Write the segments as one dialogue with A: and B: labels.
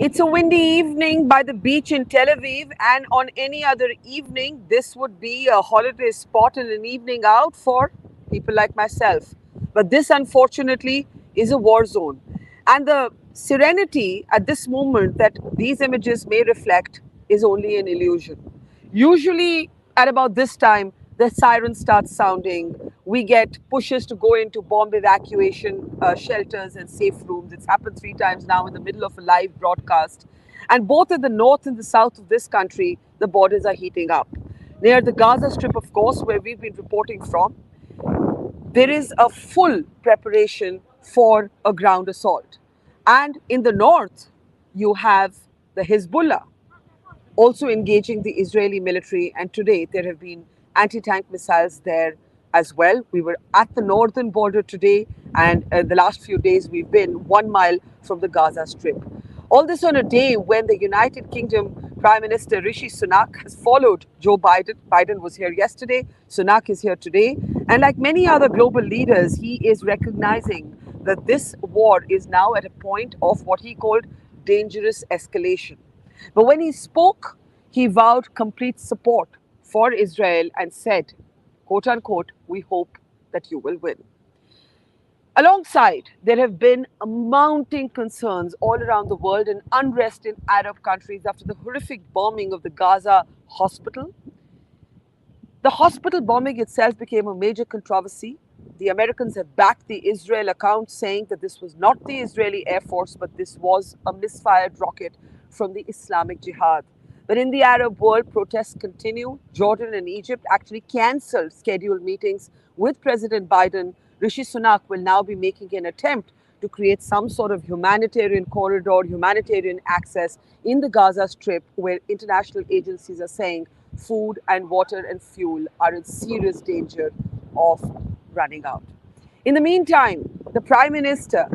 A: It's a windy evening by the beach in Tel Aviv, and on any other evening, this would be a holiday spot and an evening out for people like myself. But this, unfortunately, is a war zone. And the serenity at this moment that these images may reflect is only an illusion. Usually, at about this time, the siren starts sounding. We get pushes to go into bomb evacuation shelters and safe rooms. It's happened 3 times now in the middle of a live broadcast. And both in the north and the south of this country, the borders are heating up. Near the Gaza Strip, of course, where we've been reporting from, there is a full preparation for a ground assault. And in the north, you have the Hezbollah also engaging the Israeli military. And today there have been anti tank missiles there as well. We were at the northern border today, and the last few days we've been 1 mile from the Gaza Strip. All this on a day when the United Kingdom Prime Minister Rishi Sunak has followed Joe Biden. Biden was here yesterday, Sunak is here today. And like many other global leaders, he is recognizing that this war is now at a point of what he called dangerous escalation. But when he spoke, he vowed complete support for Israel and said, quote unquote, we hope that you will win. Alongside, there have been mounting concerns all around the world and unrest in Arab countries after the horrific bombing of the Gaza hospital. The hospital bombing itself became a major controversy. The Americans have backed the Israel account, saying that this was not the Israeli Air Force, but this was a misfired rocket from the Islamic Jihad. But in the Arab world, protests continue. Jordan and Egypt actually cancelled scheduled meetings with President Biden. Rishi Sunak will now be making an attempt to create some sort of humanitarian corridor, humanitarian access in the Gaza Strip, where international agencies are saying food and water and fuel are in serious danger of running out. In the meantime, the Prime Minister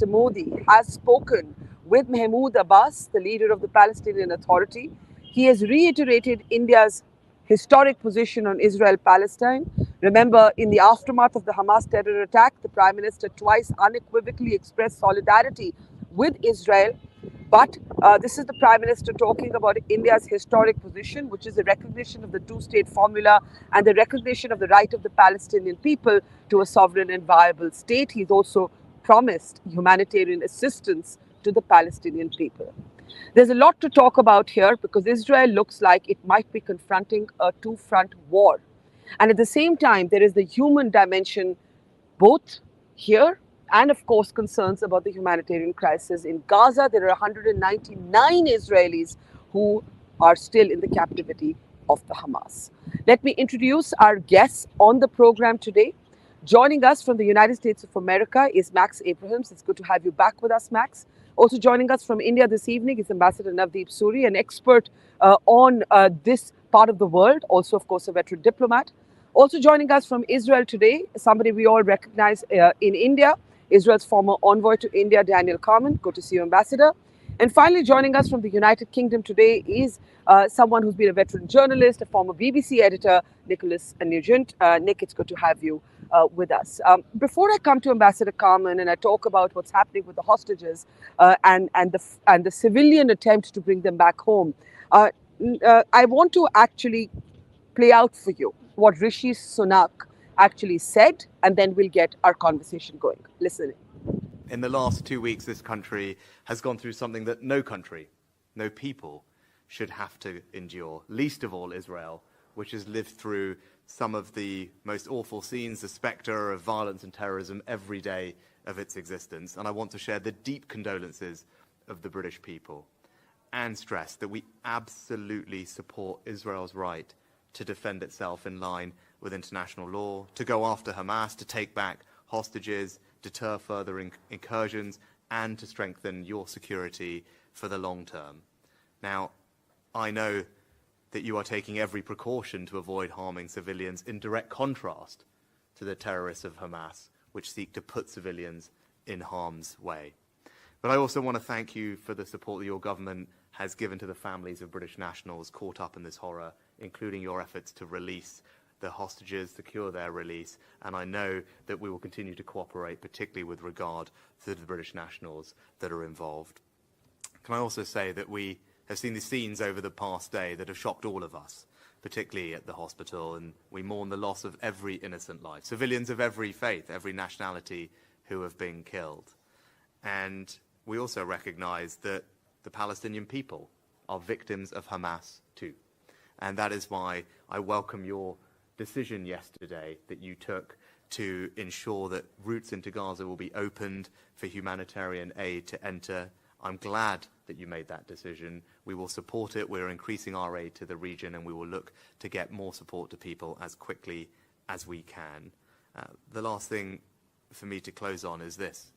A: Modi, has spoken with Mahmoud Abbas, the leader of the Palestinian Authority. He has reiterated India's historic position on Israel-Palestine. Remember, in the aftermath of the Hamas terror attack, the Prime Minister twice unequivocally expressed solidarity with Israel. But this is the Prime Minister talking about India's historic position, which is a recognition of the two-state formula and the recognition of the right of the Palestinian people to a sovereign and viable state. He's also promised humanitarian assistance to the Palestinian people. There's a lot to talk about here because Israel looks like it might be confronting a two-front war. And at the same time, there is the human dimension both here and, of course, concerns about the humanitarian crisis. In Gaza, there are 199 Israelis who are still in the captivity of the Hamas. Let me introduce our guests on the program today. Joining us from the United States of America is Max Abrahams. It's good to have you back with us, Max. Also joining us from India this evening is Ambassador Navdeep Suri, an expert on this part of the world, also, of course, a veteran diplomat. Also joining us from Israel today, somebody we all recognize in India, Israel's former envoy to India, Daniel Carmon. Good to see you, Ambassador. And finally, joining us from the United Kingdom today is someone who's been a veteran journalist, a former BBC editor, Nicholas Nugent. Nick, it's good to have you with us. Before I come to Ambassador Carmon and I talk about what's happening with the hostages and the civilian attempt to bring them back home, I want to actually play out for you what Rishi Sunak actually said, and then we'll get our conversation going. Listen.
B: In the last 2 weeks, this country has gone through something that no country, no people should have to endure, least of all Israel, which has lived through some of the most awful scenes, the spectre of violence and terrorism every day of its existence. And I want to share the deep condolences of the British people and stress that we absolutely support Israel's right to defend itself in line with international law, to go after Hamas, to take back hostages, deter further incursions, and to strengthen your security for the long term. Now, I know that you are taking every precaution to avoid harming civilians, in direct contrast to the terrorists of Hamas, which seek to put civilians in harm's way. But I also want to thank you for the support that your government has given to the families of British nationals caught up in this horror, including your efforts to release the hostages, secure their release, and I know that we will continue to cooperate, particularly with regard to the British nationals that are involved. can I also say that we have seen the scenes over the past day that have shocked all of us, particularly at the hospital, and we mourn the loss of every innocent life, civilians of every faith, every nationality who have been killed. And we also recognize that the Palestinian people are victims of Hamas too. And that is why I welcome your decision yesterday that you took to ensure that routes into Gaza will be opened for humanitarian aid to enter. I'm glad that you made that decision. We will support it. We're increasing our aid to the region, and we will look to get more support to people as quickly as we can. The last thing for me to close on is this.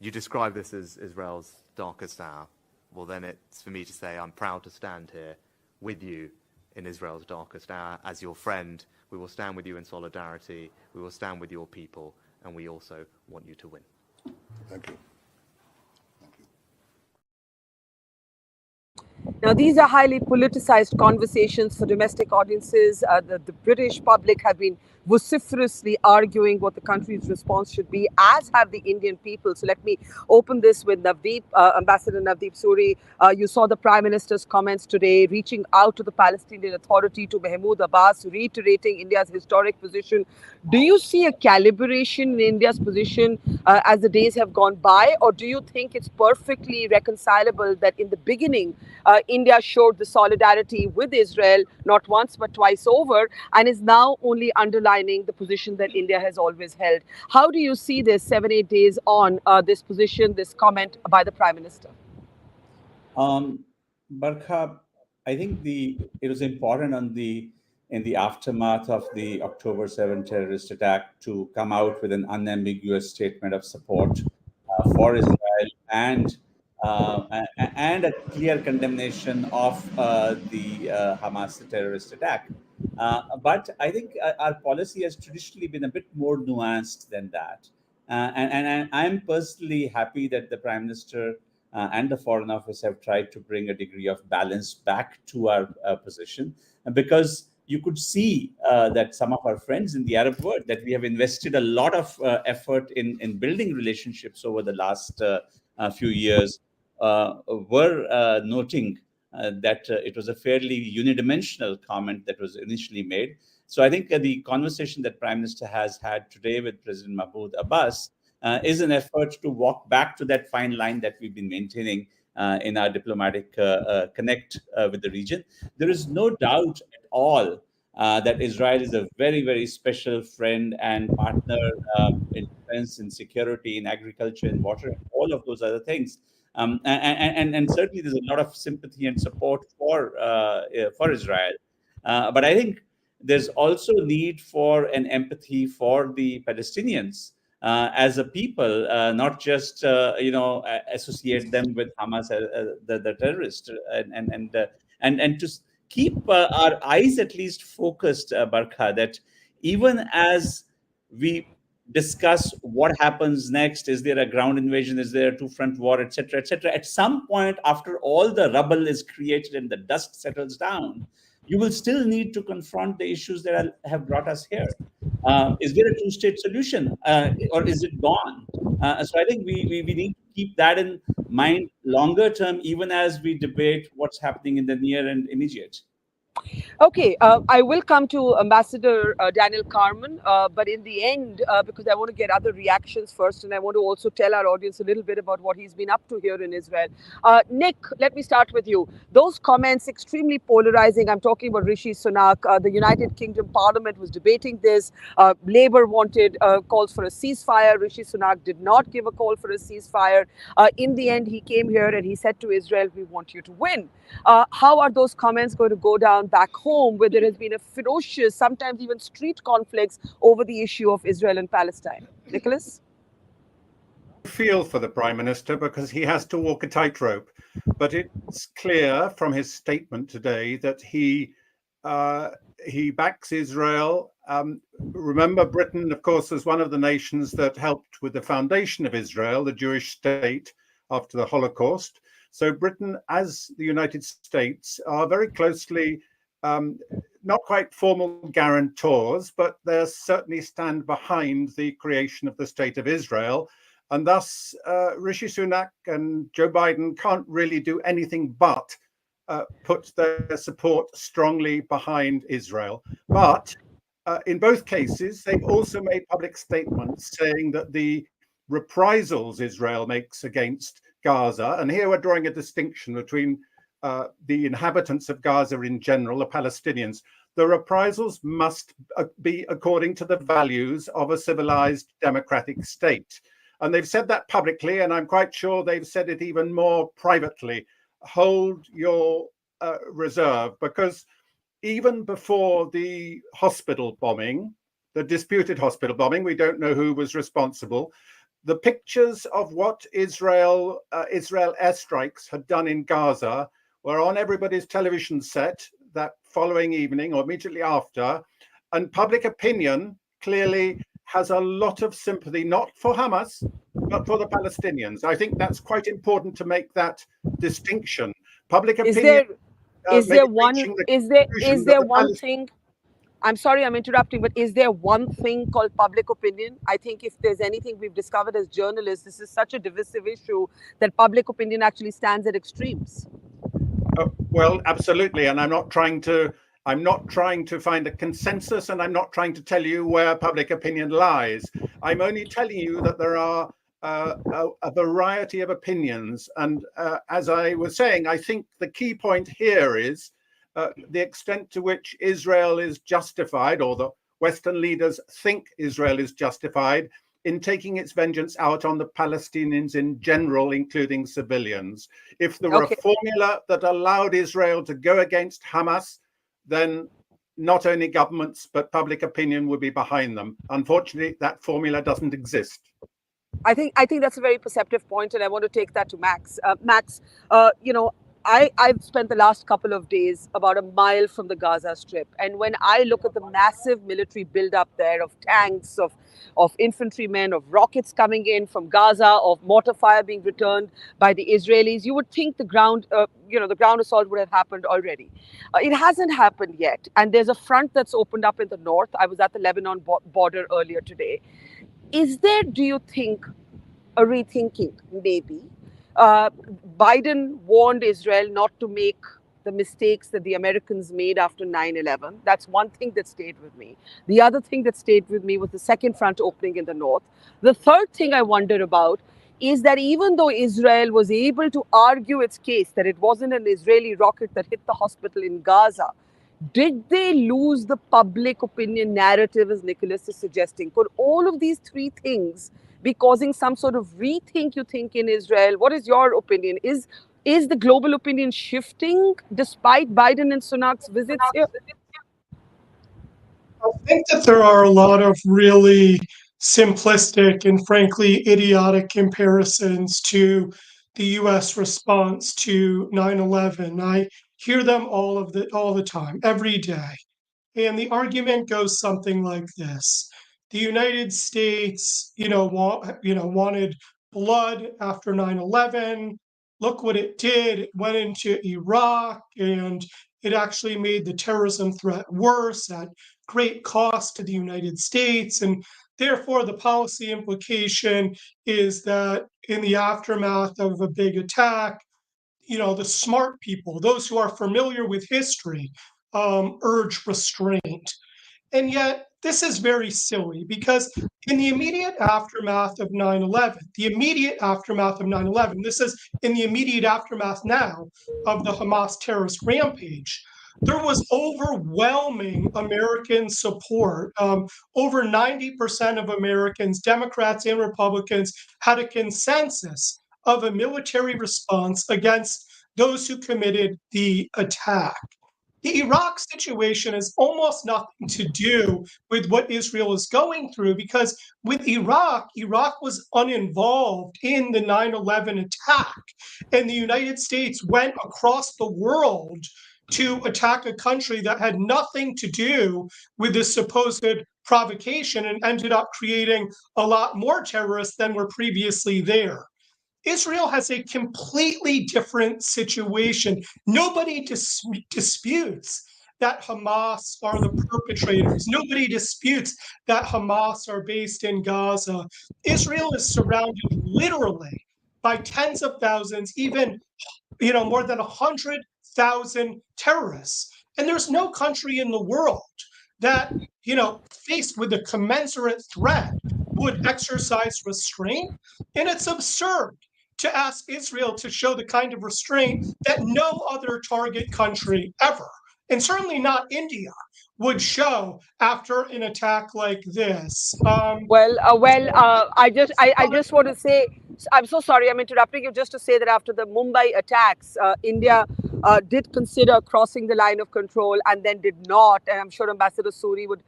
B: You describe this as Israel's darkest hour. Well, then it's for me to say I'm proud to stand here with you in Israel's darkest hour. As your friend, we will stand with you in solidarity. We will stand with your people, and we also want you to win.
C: Thank you.
A: Now, these are highly politicized conversations for domestic audiences. The British public have been vociferously arguing what the country's response should be, as have the Indian people. So let me open this with Navdeep, Ambassador Navdeep Suri. You saw the Prime Minister's comments today, reaching out to the Palestinian Authority, to Mahmoud Abbas, reiterating India's historic position. Do you see a calibration in India's position as the days have gone by, or do you think it's perfectly reconcilable that in the beginning, India showed the solidarity with Israel, not once but twice over, and is now only underlining the position that India has always held? How do you see this 7-8 days on, this position, this comment by the Prime Minister?
D: Barkha, I think it was important in the aftermath of the October 7 terrorist attack to come out with an unambiguous statement of support for Israel and a clear condemnation of the Hamas terrorist attack. But I think our policy has traditionally been a bit more nuanced than that. And I'm personally happy that the Prime Minister and the Foreign Office have tried to bring a degree of balance back to our position, because you could see that some of our friends in the Arab world, that we have invested a lot of effort in building relationships over the last few years, were noting that it was a fairly unidimensional comment that was initially made. So I think the conversation that Prime Minister has had today with President Mahmoud Abbas is an effort to walk back to that fine line that we've been maintaining in our diplomatic connect with the region. There is no doubt at all that Israel is a very, very special friend and partner in defense, in security, in agriculture, in water, and all of those other things. And certainly there's a lot of sympathy and support for Israel. But I think there's also need for an empathy for the Palestinians as a people, not just associate them with Hamas, the terrorist, and to keep our eyes at least focused, Barkha, that even as we discuss what happens next, is there a ground invasion, is there a two-front war, etc., etc., at some point, after all the rubble is created and the dust settles down, you will still need to confront the issues that have brought us here. Is there a two-state solution, or is it gone? So I think we need to keep that in mind longer term, even as we debate what's happening in the near and immediate.
A: Okay, I will come to Ambassador Daniel Carmon, but in the end, because I want to get other reactions first, and I want to also tell our audience a little bit about what he's been up to here in Israel. Nick, let me start with you. Those comments, extremely polarizing. I'm talking about Rishi Sunak. The United Kingdom Parliament was debating this. Labour wanted calls for a ceasefire. Rishi Sunak did not give a call for a ceasefire. In the end, he came here and he said to Israel, we want you to win. How are those comments going to go down back home, where there has been a ferocious, sometimes even street conflicts over the issue of Israel and Palestine? Nicholas?
C: I feel for the Prime Minister because he has to walk a tightrope. But it's clear from his statement today that he backs Israel. Remember, Britain, of course, was one of the nations that helped with the foundation of Israel, the Jewish state, after the Holocaust. So Britain, as the United States, are very closely, not quite formal guarantors, but they certainly stand behind the creation of the State of Israel. And thus, Rishi Sunak and Joe Biden can't really do anything but put their support strongly behind Israel. But in both cases, they've also made public statements saying that the reprisals Israel makes against Gaza, and here we're drawing a distinction between the inhabitants of Gaza in general, the Palestinians, the reprisals must be according to the values of a civilized democratic state. And they've said that publicly, and I'm quite sure they've said it even more privately. Hold your reserve, because even before the hospital bombing, the disputed hospital bombing, we don't know who was responsible. The pictures of what Israel airstrikes had done in Gaza were on everybody's television set that following evening or immediately after. And public opinion clearly has a lot of sympathy, not for Hamas, but for the Palestinians. I think that's quite important to make that distinction. Public opinion.
A: Is there one thing? I'm sorry I'm interrupting, but is there one thing called public opinion? I think if there's anything we've discovered as journalists, this is such a divisive issue that public opinion actually stands at extremes.
C: Well, absolutely. And I'm not trying to find a consensus, and I'm not trying to tell you where public opinion lies. I'm only telling you that there are a variety of opinions. And as I was saying, I think the key point here is the extent to which Israel is justified, or the Western leaders think Israel is justified, in taking its vengeance out on the Palestinians in general, including civilians. If there were a formula that allowed Israel to go against Hamas, then not only governments, but public opinion would be behind them. Unfortunately, that formula doesn't exist.
A: I think that's a very perceptive point, and I want to take that to Max. Max, I've spent the last couple of days about a mile from the Gaza Strip. And when I look at the massive military buildup there of tanks, of infantrymen, of rockets coming in from Gaza, of mortar fire being returned by the Israelis, you would think the ground assault would have happened already. It hasn't happened yet. And there's a front that's opened up in the north. I was at the Lebanon border earlier today. Is there, do you think, a rethinking, maybe? Biden warned Israel not to make the mistakes that the Americans made after 9/11. That's one thing that stayed with me. The other thing that stayed with me was the second front opening in the north. The third thing I wonder about is that even though Israel was able to argue its case that it wasn't an Israeli rocket that hit the hospital in Gaza, did they lose the public opinion narrative, as Nicholas is suggesting? Could all of these three things be causing some sort of rethink, you think, in Israel? What is your opinion? Is the global opinion shifting despite Biden and Sunak's visits here?
E: I think that there are a lot of really simplistic and frankly idiotic comparisons to the US response to 9/11. I hear them all the time, every day. And the argument goes something like this. The United States, wanted blood after 9/11. Look what it did. It went into Iraq, and it actually made the terrorism threat worse at great cost to the United States. And therefore, the policy implication is that in the aftermath of a big attack, the smart people, those who are familiar with history, urge restraint. And yet, this is very silly, because in the immediate aftermath of 9/11, this is in the immediate aftermath now of the Hamas terrorist rampage, there was overwhelming American support. Over 90% of Americans, Democrats and Republicans, had a consensus of a military response against those who committed the attack. The Iraq situation has almost nothing to do with what Israel is going through, because with Iraq was uninvolved in the 9/11 attack. And the United States went across the world to attack a country that had nothing to do with the supposed provocation, and ended up creating a lot more terrorists than were previously there. Israel has a completely different situation. Nobody disputes that Hamas are the perpetrators. Nobody disputes that Hamas are based in Gaza. Israel is surrounded literally by tens of thousands, even more than 100,000 terrorists. And there's no country in the world that, faced with a commensurate threat would exercise restraint. And it's absurd to ask Israel to show the kind of restraint that no other target country ever, and certainly not India, would show after an attack like this.
A: I just want to say, I'm so sorry, I'm interrupting you, just to say that after the Mumbai attacks, India did consider crossing the line of control and then did not. And I'm sure Ambassador Suri would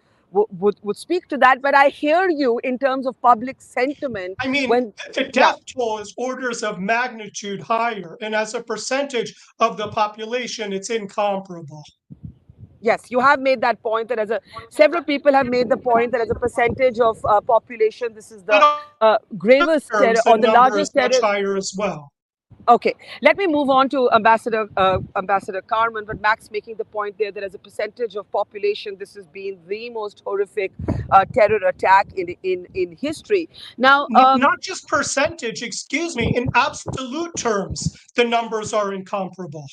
A: speak to that. But I hear you in terms of public sentiment.
E: I mean, the death toll is orders of magnitude higher, and as a percentage of the population, it's incomparable.
A: Yes, you have made that point that several people have made the point that as a percentage of population, this is the gravest terror or the largest terror.
E: Much higher as well.
A: Okay, let me move on to Ambassador Carmon, but Max making the point there that as a percentage of population, this has been the most horrific terror attack in history. Now,
E: not just percentage, excuse me, in absolute terms, the numbers are incomparable.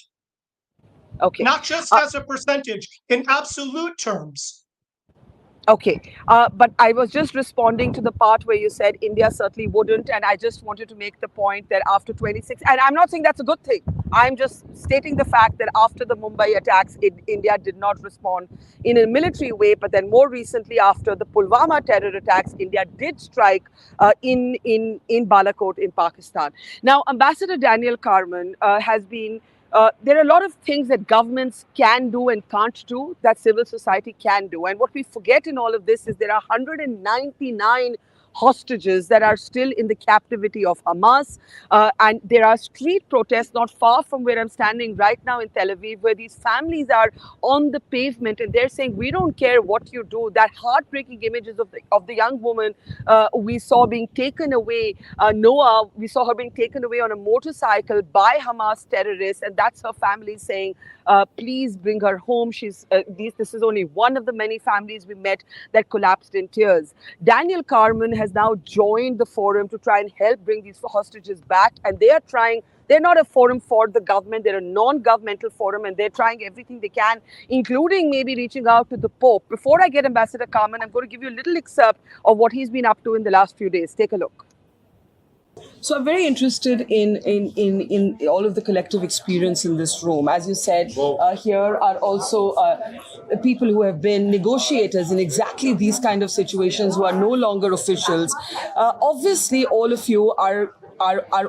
A: Okay.
E: Not just as a percentage, in absolute terms.
A: Okay, but I was just responding to the part where you said India certainly wouldn't, and I just wanted to make the point that after 26, and I'm not saying that's a good thing, I'm just stating the fact that after the Mumbai attacks, India did not respond in a military way, but then more recently after the Pulwama terror attacks, India did strike in Balakot in Pakistan. Now, Ambassador Daniel Carmon has been there are a lot of things that governments can do and can't do that civil society can do. And what we forget in all of this is there are 199 hostages that are still in the captivity of Hamas. And there are street protests not far from where I'm standing right now in Tel Aviv, where these families are on the pavement and they're saying, we don't care what you do. That heartbreaking images of the young woman we saw being taken away, Noah, we saw her being taken away on a motorcycle by Hamas terrorists. And that's her family saying, please bring her home. This is only one of the many families we met that collapsed in tears. Daniel Carmon has now joined the forum to try and help bring these hostages back. And they're not a forum for the government, they're a non-governmental forum, and they're trying everything they can, including maybe reaching out to the Pope. Before I get Ambassador Carmon, I'm going to give you a little excerpt of what he's been up to in the last few days. Take a look.
F: So I'm very interested in all of the collective experience in this room. As you said, here are also people who have been negotiators in exactly these kind of situations who are no longer officials. Obviously, all of you are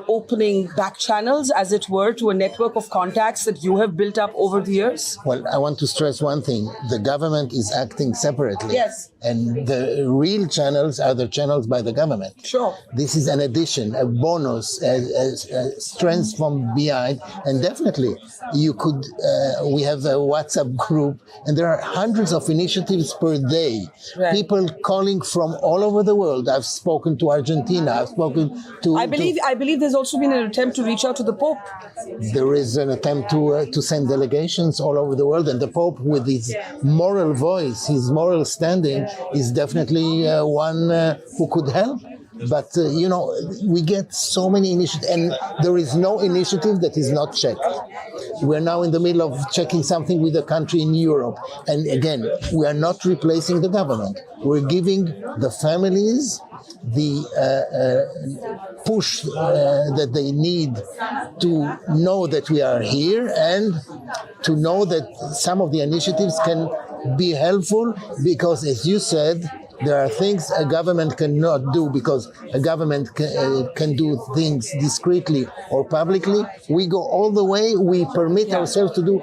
F: opening back channels, as it were, to a network of contacts that you have built up over the years?
G: Well, I want to stress one thing. The government is acting separately.
F: Yes.
G: And the real channels are the channels by the government.
F: Sure.
G: This is an addition, a bonus, a strength from behind. And definitely, we have a WhatsApp group, and there are hundreds of initiatives per day.
F: Right.
G: People calling from all over the world. I've spoken to Argentina. I've spoken to...
F: I believe there's also been an attempt to reach out to the Pope.
G: There is an attempt to send delegations all over the world, and the Pope, with his moral voice, his moral standing, is definitely one who could help. But, we get so many initiatives, and there is no initiative that is not checked. We're now in the middle of checking something with a country in Europe. And again, we are not replacing the government. We're giving the families the push that they need to know that we are here and to know that some of the initiatives can be helpful, because, as you said, there are things a government cannot do because a government can do things discreetly or publicly. We go all the way. We permit ourselves to do.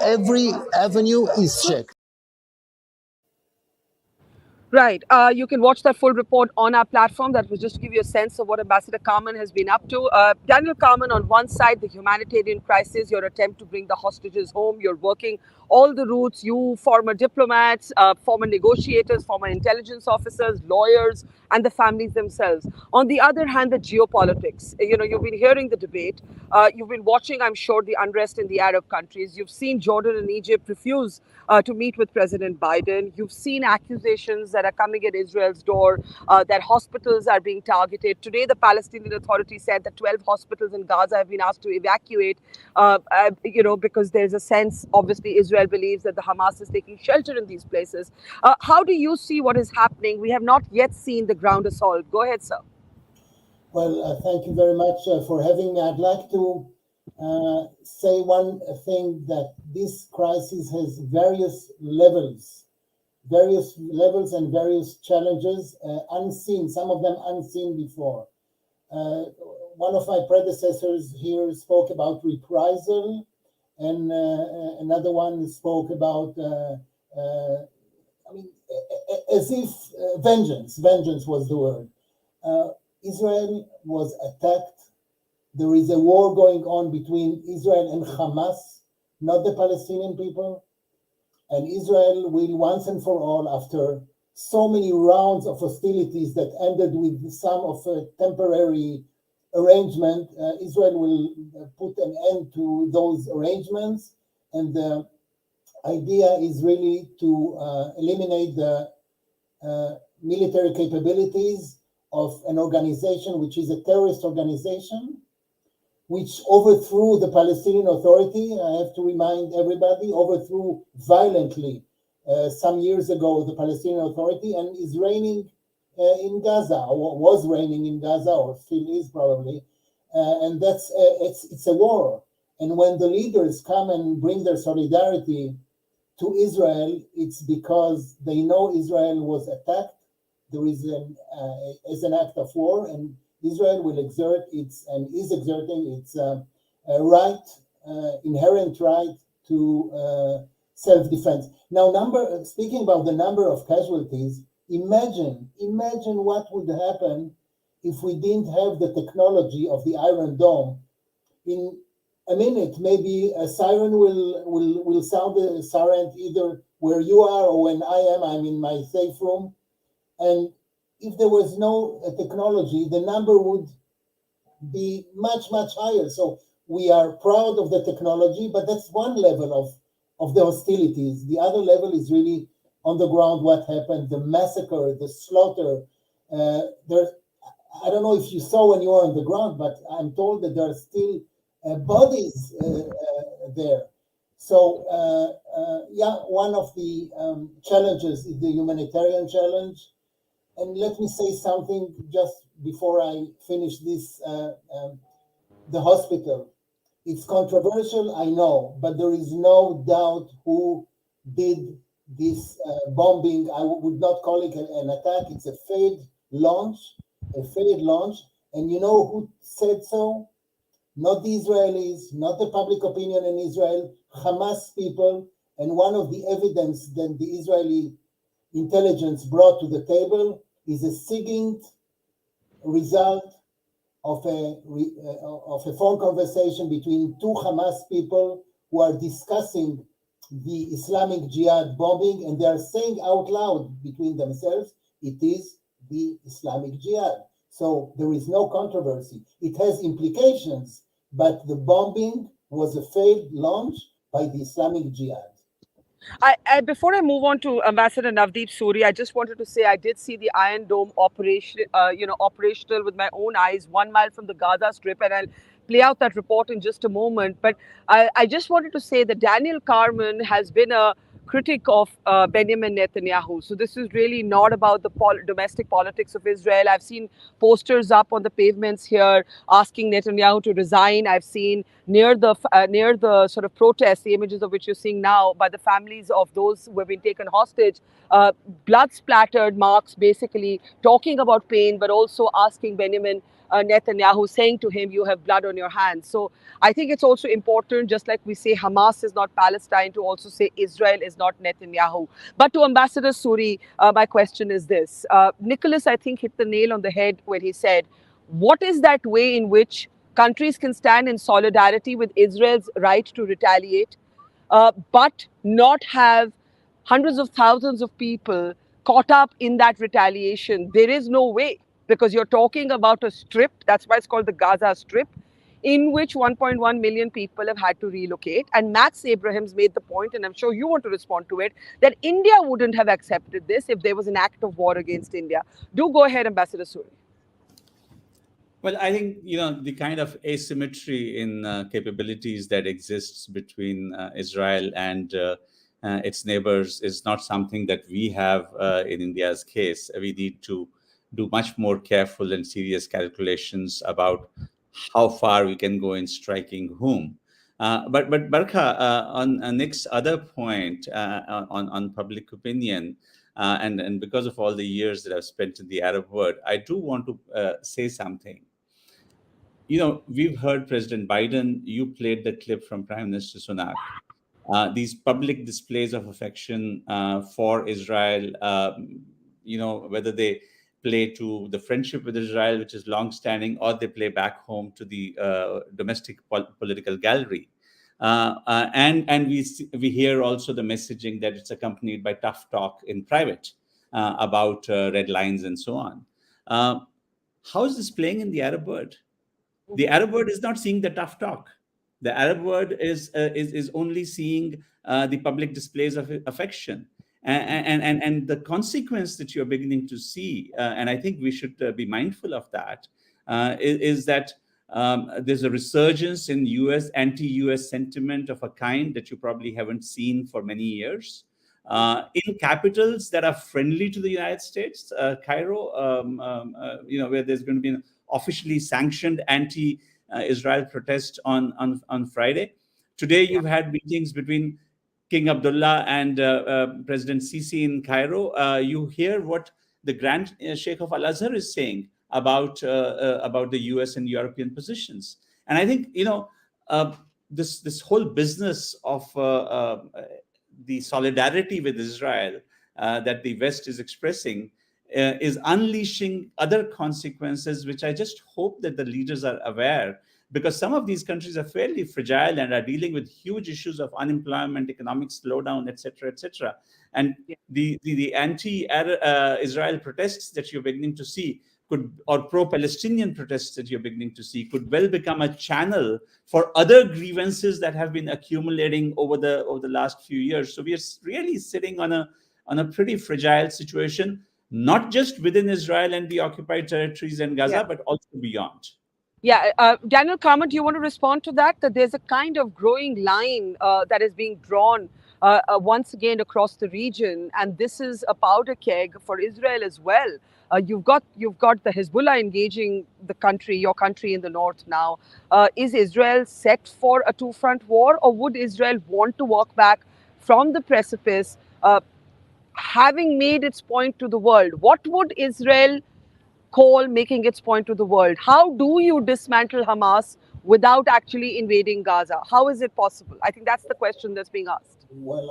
G: Every avenue is checked.
A: Right. You can watch that full report on our platform. That was just to give you a sense of what Ambassador Carmon has been up to. Daniel Carmon, on one side, the humanitarian crisis, your attempt to bring the hostages home, you're working all the routes, you former diplomats, former negotiators, former intelligence officers, lawyers, and the families themselves. On the other hand, the geopolitics. You know, you've been hearing the debate. You've been watching, I'm sure, the unrest in the Arab countries. You've seen Jordan and Egypt refuse to meet with President Biden. You've seen accusations that are coming at Israel's door, that hospitals are being targeted. Today, the Palestinian Authority said that 12 hospitals in Gaza have been asked to evacuate, because there's a sense, obviously, Israel believes that the Hamas is taking shelter in these places. How do you see what is happening? We have not yet seen the ground assault. Go ahead, sir.
H: Well, thank you very much for having me. I'd like to say one thing, that this crisis has various levels and various challenges, unseen, some of them unseen before. One of my predecessors here spoke about reprisal, and another one spoke about, as if vengeance was the word. Israel was attacked. There is a war going on between Israel and Hamas, not the Palestinian people. And Israel will once and for all, after so many rounds of hostilities that ended with some of a temporary arrangement, Israel will put an end to those arrangements. And the idea is really to eliminate the military capabilities of an organization which is a terrorist organization, which overthrew the Palestinian Authority. I have to remind everybody, overthrew violently some years ago the Palestinian Authority, and is reigning in Gaza, or was reigning in Gaza, or still is probably. And that's it's a war. And when the leaders come and bring their solidarity to Israel, it's because they know Israel was attacked. There is an act of war, and Israel will exert its, and is exerting its inherent right to self-defense. Now, speaking about the number of casualties, imagine what would happen if we didn't have the technology of the Iron Dome. In a minute, maybe a siren will sound a siren either where you are or when I'm in my safe room. And if there was no technology, the number would be much, much higher. So we are proud of the technology, but that's one level of the hostilities. The other level is really on the ground what happened, the massacre, the slaughter. I don't know if you saw when you were on the ground, but I'm told that there are still bodies there. So, one of the challenges is the humanitarian challenge. And let me say something just before I finish this, the hospital. It's controversial, I know, but there is no doubt who did this bombing. I would not call it an attack. It's a failed launch. And you know who said so? Not the Israelis, not the public opinion in Israel, Hamas people. And one of the evidence that the Israeli intelligence brought to the table is a SIGINT result of a phone conversation between two Hamas people who are discussing the Islamic Jihad bombing, and they are saying out loud between themselves, it is the Islamic Jihad. So there is no controversy. It has implications, but the bombing was a failed launch by the Islamic Jihad.
A: Before I move on to Ambassador Navdeep Suri, I just wanted to say I did see the Iron Dome operational with my own eyes, 1 mile from the Gaza Strip, and I'll play out that report in just a moment. But I just wanted to say that Daniel Carmon has been a critic of Benjamin Netanyahu. So this is really not about the domestic politics of Israel. I've seen posters up on the pavements here asking Netanyahu to resign. I've seen near the sort of protests, the images of which you're seeing now, by the families of those who have been taken hostage, blood splattered marks, basically talking about pain, but also asking Benjamin Netanyahu, saying to him, you have blood on your hands. So I think it's also important, just like we say Hamas is not Palestine, to also say Israel is not Netanyahu. But to Ambassador Suri, my question is this. Nicholas, I think, hit the nail on the head when he said, what is that way in which countries can stand in solidarity with Israel's right to retaliate, but not have hundreds of thousands of people caught up in that retaliation? There is no way, because you're talking about a strip, that's why it's called the Gaza Strip, in which 1.1 million people have had to relocate. And Max Abrahams made the point, and I'm sure you want to respond to it, that India wouldn't have accepted this if there was an act of war against India. Do go ahead, Ambassador Suri.
D: Well, I think, the kind of asymmetry in capabilities that exists between Israel and its neighbors is not something that we have in India's case. We need to do much more careful and serious calculations about how far we can go in striking whom. But Barkha, on Nick's other point on public opinion, and because of all the years that I've spent in the Arab world, I do want to say something. We've heard President Biden, you played the clip from Prime Minister Sunak. These public displays of affection for Israel, whether they play to the friendship with Israel, which is long-standing, or they play back home to the domestic political gallery. And we hear also the messaging that it's accompanied by tough talk in private about red lines and so on. How is this playing in the Arab world? The Arab world is not seeing the tough talk. The Arab world is only seeing the public displays of affection, and the consequence that you're beginning to see, and I think we should be mindful of that, is that there's a resurgence in anti-US sentiment of a kind that you probably haven't seen for many years. In capitals that are friendly to the United States, Cairo, where there's going to be an officially sanctioned anti-Israel protest on Friday. Today, you've had meetings between King Abdullah and President Sisi in Cairo. You hear what the Grand Sheikh of Al-Azhar is saying about the US and European positions. And I think, this whole business of the solidarity with Israel that the West is expressing is unleashing other consequences, which I just hope that the leaders are aware, because some of these countries are fairly fragile and are dealing with huge issues of unemployment, economic slowdown, etc., etc. And the anti-Israel protests that you're beginning to see or pro-Palestinian protests that you're beginning to see could well become a channel for other grievances that have been accumulating over the last few years. So we are really sitting on a pretty fragile situation, not just within Israel and the occupied territories and Gaza, but also beyond.
A: Yeah, Daniel Carmon, do you want to respond to that? That there's a kind of growing line that is being drawn once again across the region, and this is a powder keg for Israel as well. You've got the Hezbollah engaging your country in the north now. Is Israel set for a two-front war, or would Israel want to walk back from the precipice, having made its point to the world? What would Israel call making its point to the world? How do you dismantle Hamas without actually invading Gaza? How is it possible? I think that's the question that's being asked.
H: Well,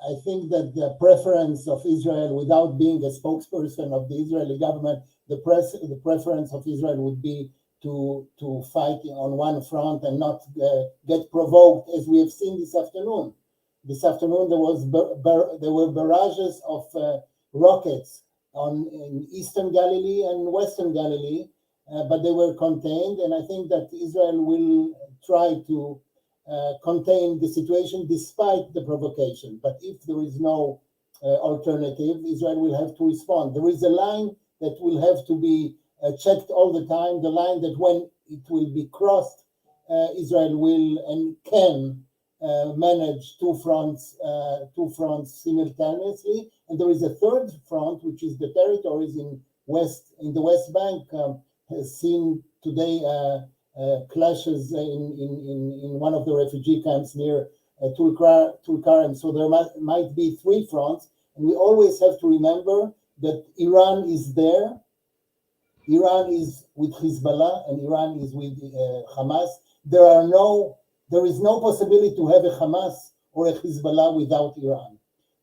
H: I think that the preference of Israel, without being a spokesperson of the Israeli government, the preference of Israel would be to fight on one front and not get provoked, as we have seen this afternoon. This afternoon there were barrages of rockets in Eastern Galilee and Western Galilee, but they were contained, and I think that Israel will try to contain the situation despite the provocation. But if there is no alternative, Israel will have to respond. There is a line that will have to be checked all the time, the line that when it will be crossed, Israel will and can manage two fronts simultaneously. And there is a third front, which is the territories in the West Bank, has seen today clashes in one of the refugee camps near Tulkarem. So there might be three fronts, and we always have to remember that Iran is there. Iran is with Hezbollah and Iran is with Hamas. There is no possibility to have a Hamas or a Hezbollah without Iran.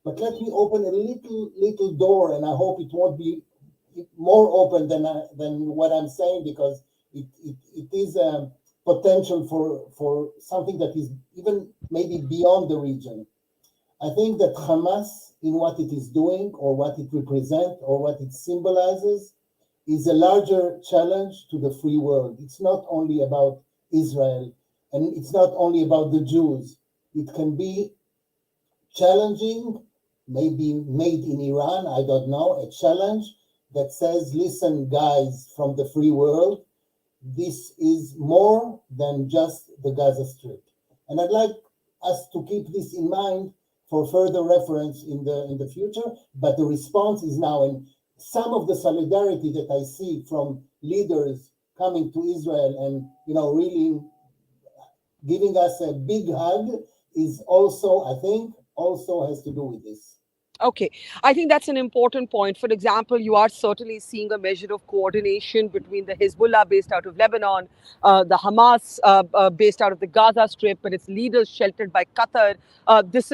H: But let me open a little door, and I hope it won't be more open than what I'm saying, because it is a potential for something that is even maybe beyond the region. I think that Hamas, in what it is doing or what it represents or what it symbolizes, is a larger challenge to the free world. It's not only about Israel, and it's not only about the Jews. It can be challenging, maybe made in Iran, I don't know, a challenge that says, listen, guys from the free world, this is more than just the Gaza Strip. And I'd like us to keep this in mind for further reference in the future, but the response is now, and some of the solidarity that I see from leaders coming to Israel and really giving us a big hug is also, I think, also has to do with this.
A: Okay, I think that's an important point. For example, you are certainly seeing a measure of coordination between the Hezbollah based out of Lebanon, the Hamas based out of the Gaza Strip, and its leaders sheltered by Qatar. This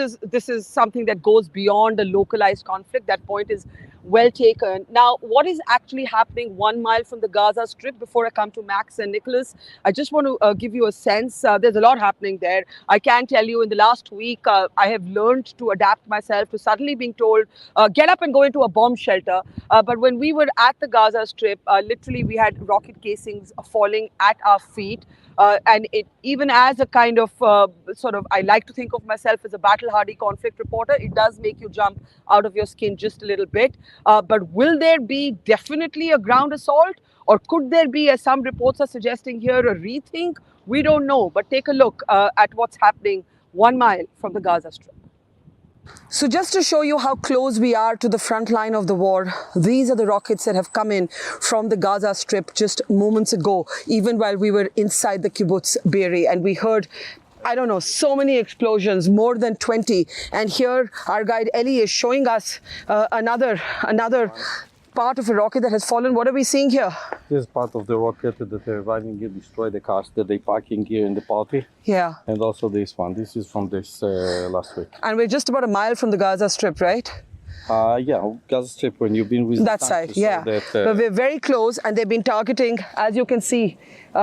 A: is something that goes beyond a localized conflict. That point is well taken. Now, what is actually happening 1 mile from the Gaza Strip? Before I come to Max and Nicholas, I just want to give you a sense. There's a lot happening there. I can tell you in the last week, I have learned to adapt myself to suddenly being told, get up and go into a bomb shelter. But when we were at the Gaza Strip, literally we had rocket casings falling at our feet. And it, even as a kind of I like to think of myself as a battle-hardy conflict reporter, it does make you jump out of your skin just a little bit. But will there be definitely a ground assault? Or could there be, as some reports are suggesting here, a rethink? We don't know. But take a look at what's happening 1 mile from the Gaza Strip. So just to show you how close we are to the front line of the war, these are the rockets that have come in from the Gaza Strip just moments ago, even while we were inside the kibbutz Be'eri, and we heard, I don't know, so many explosions, more than 20. And here our guide Eli is showing us another part of a rocket that has fallen. What are we seeing here?
I: This is part of the rocket that they're reviving here, destroy the cars that they're parking here in the party.
A: Yeah.
I: And also this one. This is from this last week.
A: And we're just about a mile from the Gaza Strip, right?
I: Yeah, Gaza Strip, when you've been with
A: that side, yeah. But we're very close, and they've been targeting, as you can see,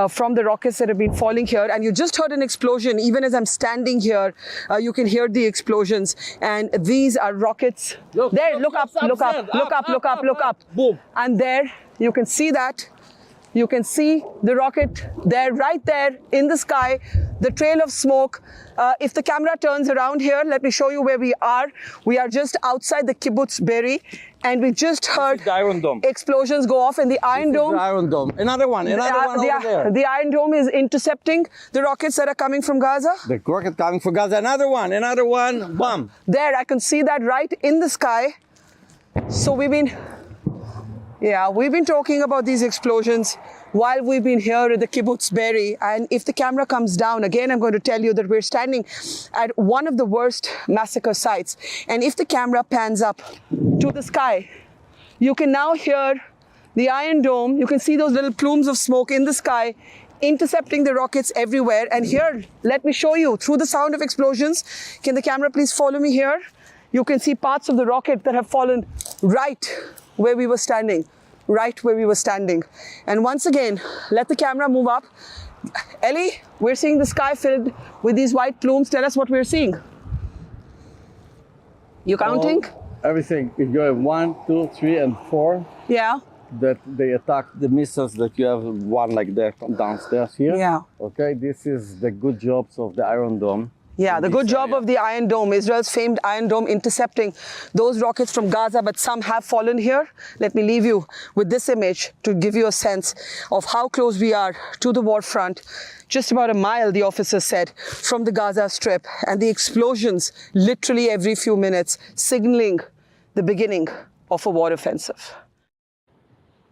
A: from the rockets that have been falling here. And you just heard an explosion. Even as I'm standing here, you can hear the explosions. And these are rockets. Look up. Boom. And there, you can see that. You can see the rocket there, right there in the sky, the trail of smoke. If the camera turns around here, let me show you where we are. We are just outside the kibbutz Be'eri, and we just heard
I: the Iron Dome.
A: Explosions go off in the Iron Dome.
I: The Iron Dome. Another one over there.
A: The Iron Dome is intercepting the rockets that are coming from Gaza.
I: The rocket coming from Gaza. Another one. Bam.
A: There, I can see that right in the sky. So we've been talking about these explosions while we've been here at the kibbutz Be'eri. And if the camera comes down, again, I'm going to tell you that we're standing at one of the worst massacre sites. And if the camera pans up to the sky, you can now hear the Iron Dome. You can see those little plumes of smoke in the sky, intercepting the rockets everywhere. And here, let me show you through the sound of explosions. Can the camera please follow me here? You can see parts of the rocket that have fallen right where we were standing. And once again, let the camera move up. Eli, we're seeing the sky filled with these white plumes. Tell us what we're seeing. You counting?
I: Everything. If you have 1, 2, 3, and 4.
A: Yeah.
I: That they attack the missiles that you have one like that downstairs here.
A: Yeah.
I: Okay, this is the good jobs of the Iron Dome.
A: Yeah, the good job of the Iron Dome, Israel's famed Iron Dome, intercepting those rockets from Gaza, but some have fallen here. Let me leave you with this image to give you a sense of how close we are to the war front. Just about a mile, the officer said, from the Gaza Strip, and the explosions literally every few minutes, signaling the beginning of a war offensive.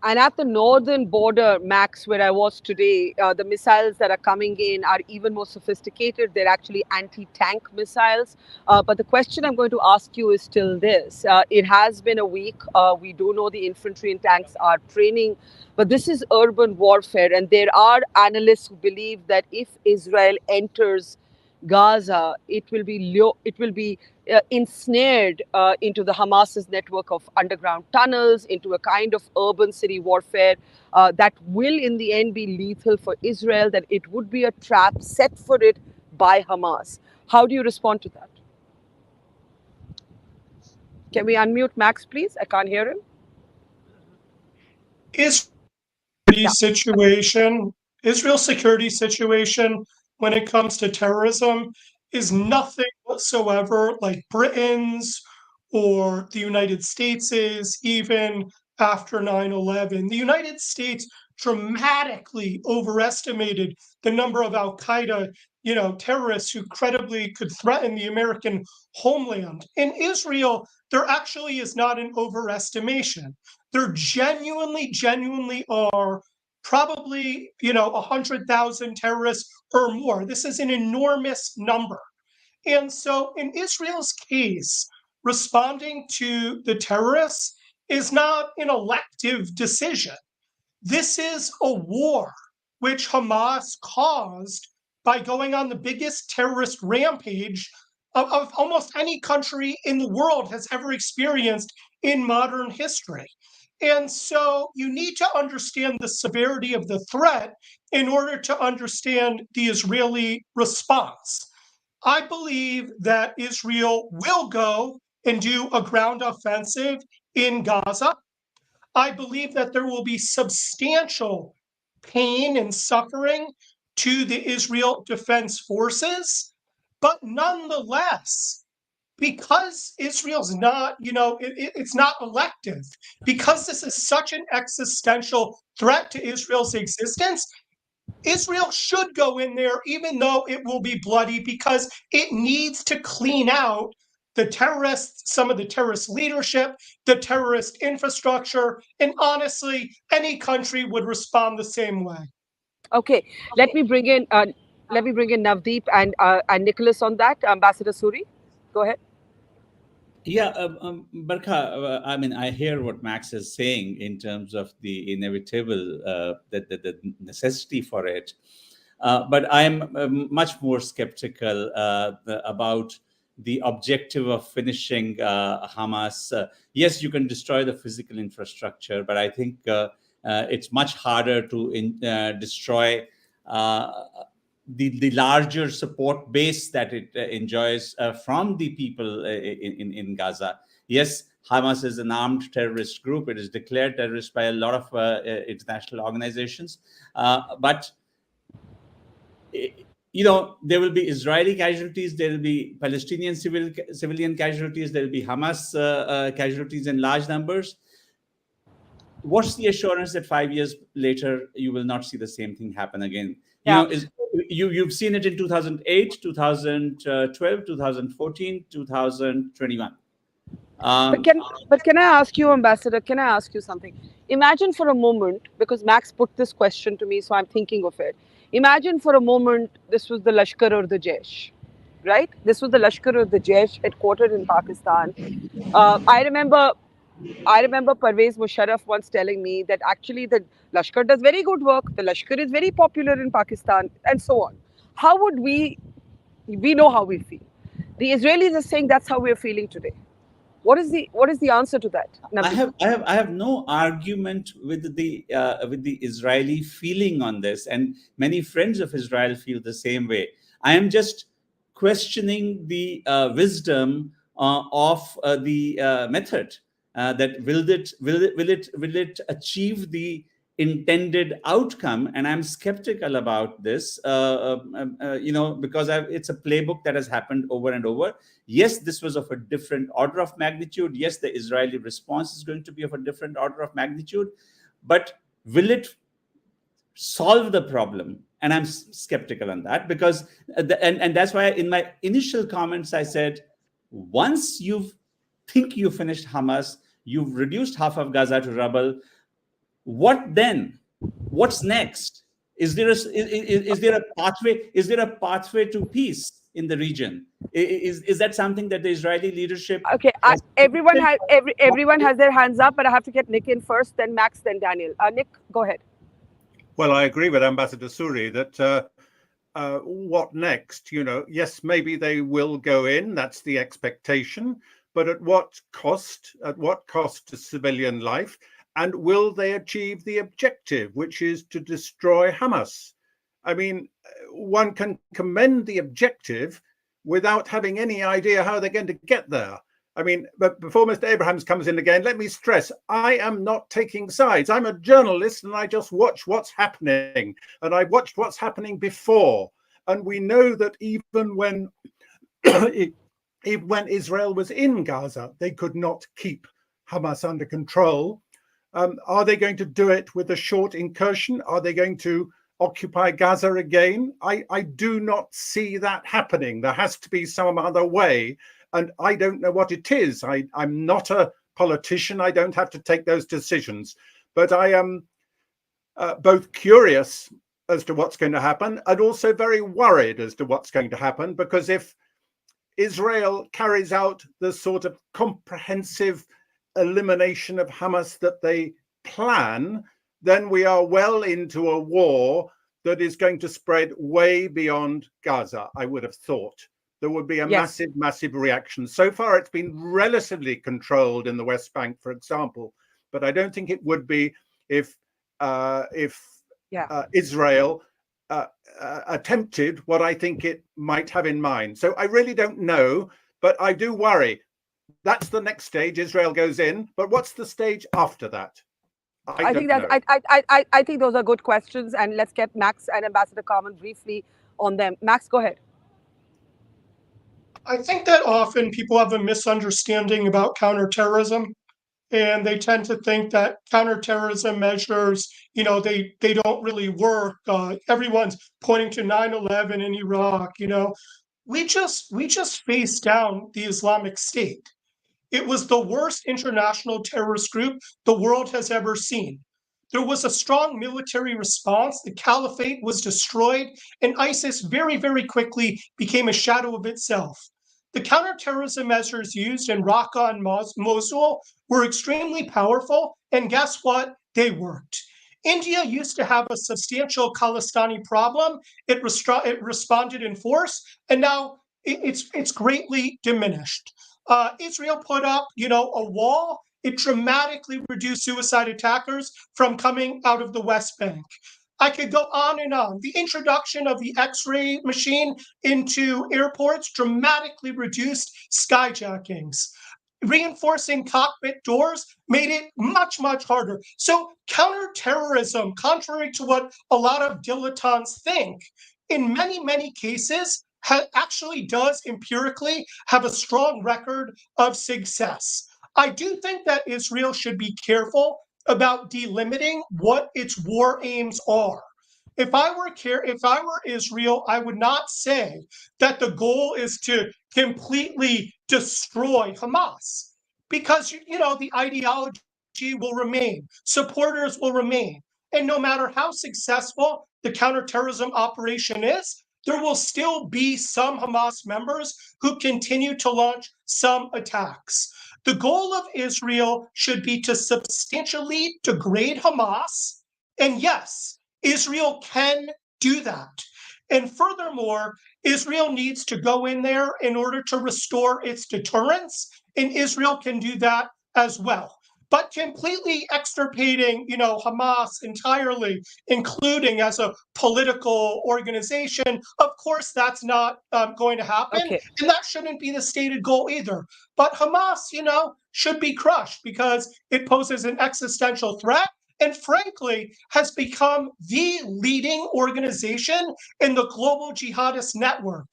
A: And at the northern border, Max, where I was today, the missiles that are coming in are even more sophisticated. They're actually anti-tank missiles. But the question I'm going to ask you is still this. It has been a week. We do know the infantry and tanks are training, but this is urban warfare. And there are analysts who believe that if Israel enters Gaza, it will be ensnared into the Hamas's network of underground tunnels, into a kind of urban city warfare that will, in the end, be lethal for Israel. That it would be a trap set for it by Hamas. How do you respond to that? Can we unmute Max, please? I can't hear him. Yeah.
E: Israel's security situation when it comes to terrorism is nothing whatsoever like Britain's or the United States' even after 9/11. The United States dramatically overestimated the number of Al-Qaeda, terrorists who credibly could threaten the American homeland. In Israel, there actually is not an overestimation. There genuinely are probably 100,000 terrorists or more. This is an enormous number. And so in Israel's case, responding to the terrorists is not an elective decision. This is a war which Hamas caused by going on the biggest terrorist rampage of almost any country in the world has ever experienced in modern history. And so you need to understand the severity of the threat in order to understand the Israeli response. I believe that Israel will go and do a ground offensive in Gaza. I believe that there will be substantial pain and suffering to the Israel Defense Forces, but nonetheless, because Israel's not, it's not elective, because this is such an existential threat to Israel's existence, Israel should go in there, even though it will be bloody, because it needs to clean out the terrorists, some of the terrorist leadership, the terrorist infrastructure, and honestly, any country would respond the same way.
A: Okay. Let me bring in Navdeep and Nicholas on that. Ambassador Suri, go ahead.
D: Yeah, Barkha, I mean, I hear what Max is saying in terms of the inevitable, the necessity for it. But I'm much more skeptical about the objective of finishing Hamas. Yes, you can destroy the physical infrastructure, but I think it's much harder to destroy the larger support base that it enjoys from the people in Gaza. Yes, Hamas is an armed terrorist group. It is declared terrorist by a lot of international organizations. But there will be Israeli casualties, there will be Palestinian civilian casualties, there will be Hamas casualties in large numbers. What's the assurance that 5 years later you will not see the same thing happen again?
A: Yeah.
D: You've seen it in 2008, 2012, 2014, 2021.
A: But can I ask you, Ambassador, can I ask you something? Imagine for a moment, because Max put this question to me, so I'm thinking of it. Imagine for a moment this was the Lashkar or the Jaish, right? This was the Lashkar or the Jaish headquartered in Pakistan. I remember Parvez Musharraf once telling me that actually the Lashkar does very good work. The Lashkar is very popular in Pakistan, and so on. How would we know how we feel? The Israelis are saying that's how we're feeling today. What is the answer to that?
D: I have no argument with the Israeli feeling on this, and many friends of Israel feel the same way. I am just questioning the wisdom of the method. That will it achieve the intended outcome? And I'm skeptical about this, because it's a playbook that has happened over and over. Yes, this was of a different order of magnitude. Yes, the Israeli response is going to be of a different order of magnitude, but will it solve the problem? And I'm skeptical on that, because and that's why in my initial comments I said, once you think you finished Hamas, you've reduced half of Gaza to rubble, What then? What's next? Is there a pathway? Is there a pathway to peace in the region? Is that something that the Israeli leadership?
A: Okay, everyone has their hands up, but I have to get Nick in first, then Max, then Daniel. Nick, go ahead.
C: Well, I agree with Ambassador Suri that what next? Yes, maybe they will go in. That's the expectation. But at what cost? At what cost to civilian life? And will they achieve the objective, which is to destroy Hamas? I mean, one can commend the objective without having any idea how they're going to get there. I mean, but before Mr. Abrahams comes in again, let me stress, I am not taking sides. I'm a journalist and I just watch what's happening. And I watched what's happening before. And we know that even when Israel was in Gaza, they could not keep Hamas under control. Are they going to do it with a short incursion? Are they going to occupy Gaza again? I do not see that happening. There has to be some other way. And I don't know what it is. I'm not a politician. I don't have to take those decisions. But I am both curious as to what's going to happen and also very worried as to what's going to happen, because if Israel carries out the sort of comprehensive elimination of Hamas that they plan, then we are well into a war that is going to spread way beyond Gaza, I would have thought. There would be a massive reaction. So far, it's been relatively controlled in the West Bank, for example, but I don't think it would be if Israel attempted what I think it might have in mind. So I really don't know, but I do worry. That's the next stage. Israel goes in, but what's the stage after that? I
A: think those are good questions, and let's get Max and Ambassador Carmon briefly on them. Max, go ahead.
E: I think that often people have a misunderstanding about counterterrorism, and they tend to think that counterterrorism measures, they don't really work. Everyone's pointing to 9/11 in Iraq. We just faced down the Islamic State. It was the worst international terrorist group the world has ever seen. There was a strong military response. The caliphate was destroyed, and ISIS very, very quickly became a shadow of itself. The counterterrorism measures used in Raqqa and Mosul were extremely powerful, and guess what? They worked. India used to have a substantial Khalistani problem. It responded in force, and now it's greatly diminished. Israel put up, a wall. It dramatically reduced suicide attackers from coming out of the West Bank. I could go on and on. The introduction of the X-ray machine into airports dramatically reduced skyjackings. Reinforcing cockpit doors made it much, much harder. So counterterrorism, contrary to what a lot of dilettantes think, in many, many cases, actually does empirically have a strong record of success. I do think that Israel should be careful about delimiting what its war aims are. If I were Israel, I would not say that the goal is to completely destroy Hamas, because the ideology will remain, supporters will remain, and no matter how successful the counterterrorism operation is, there will still be some Hamas members who continue to launch some attacks. The goal of Israel should be to substantially degrade Hamas. And yes, Israel can do that. And furthermore, Israel needs to go in there in order to restore its deterrence, and Israel can do that as well. But completely extirpating, Hamas entirely, including as a political organization, of course, that's not going to happen.
A: Okay.
E: And that shouldn't be the stated goal either. But Hamas, should be crushed because it poses an existential threat and frankly has become the leading organization in the global jihadist network.